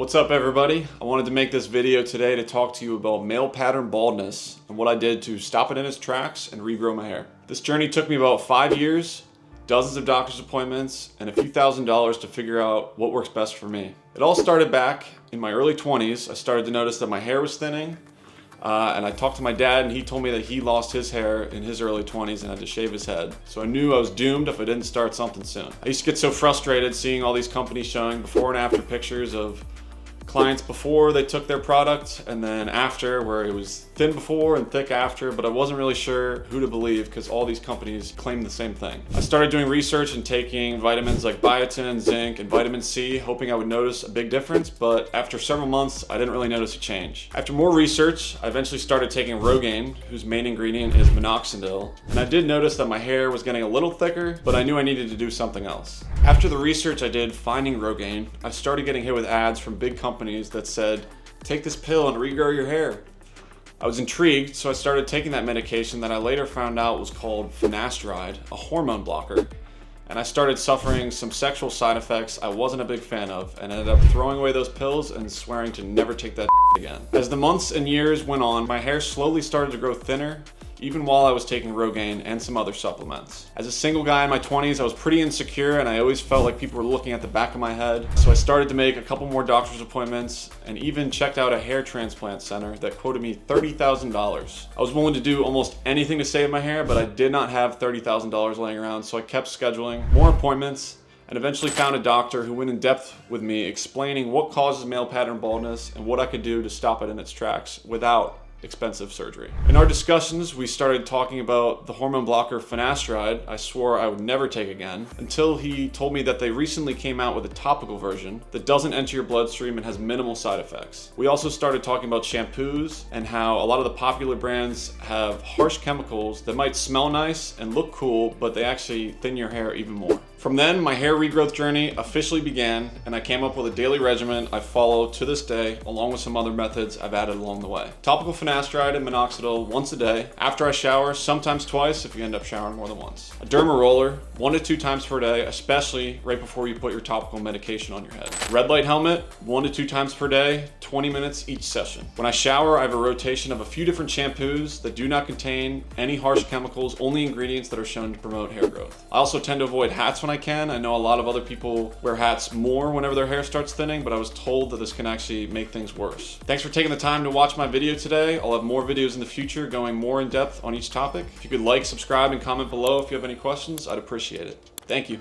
What's up everybody? I wanted to make this video today to talk to you about male pattern baldness and what I did to stop it in its tracks and regrow my hair. This journey took me about 5 years, dozens of doctor's appointments, and a few $1,000s to figure out what works best for me. It all started back in my early 20s. I started to notice that my hair was thinning, and I talked to my dad and he told me that he lost his hair in his early 20s and had to shave his head. So I knew I was doomed if I didn't start something soon. I used to get so frustrated seeing all these companies showing before and after pictures of clients before they took their product and then after, where it was thin before and thick after, but I wasn't really sure who to believe because all these companies claim the same thing. I started doing research and taking vitamins like biotin, zinc, and vitamin C, hoping I would notice a big difference, but after several months, I didn't really notice a change. After more research, I eventually started taking Rogaine, whose main ingredient is minoxidil, and I did notice that my hair was getting a little thicker, but I knew I needed to do something else. After the research I did finding Rogaine, I started getting hit with ads from big companies that said, take this pill and regrow your hair. I was intrigued, so I started taking that medication that I later found out was called finasteride, a hormone blocker, and I started suffering some sexual side effects I wasn't a big fan of and ended up throwing away those pills and swearing to never take that again. As the months and years went on, my hair slowly started to grow thinner, even while I was taking Rogaine and some other supplements. As a single guy in my 20s, I was pretty insecure and I always felt like people were looking at the back of my head. So I started to make a couple more doctor's appointments and even checked out a hair transplant center that quoted me $30,000. I was willing to do almost anything to save my hair, but I did not have $30,000 laying around, so I kept scheduling more appointments and eventually found a doctor who went in depth with me explaining what causes male pattern baldness and what I could do to stop it in its tracks without expensive surgery. In our discussions, we started talking about the hormone blocker finasteride I swore I would never take again, until he told me that they recently came out with a topical version that doesn't enter your bloodstream and has minimal side effects. We also started talking about shampoos and how a lot of the popular brands have harsh chemicals that might smell nice and look cool, but they actually thin your hair even more. From then, my hair regrowth journey officially began, and I came up with a daily regimen I follow to this day, along with some other methods I've added along the way. Topical finasteride and minoxidil once a day, after I shower, sometimes twice if you end up showering more than once. A dermaroller 1 to 2 times per day, especially right before you put your topical medication on your head. Red light helmet 1 to 2 times per day, 20 minutes each session. When I shower, I have a rotation of a few different shampoos that do not contain any harsh chemicals, only ingredients that are shown to promote hair growth. I also tend to avoid hats when I can. I know a lot of other people wear hats more whenever their hair starts thinning, but I was told that this can actually make things worse. Thanks for taking the time to watch my video today. I'll have more videos in the future going more in depth on each topic. If you could like, subscribe, and comment below if you have any questions, I'd appreciate it. Thank you.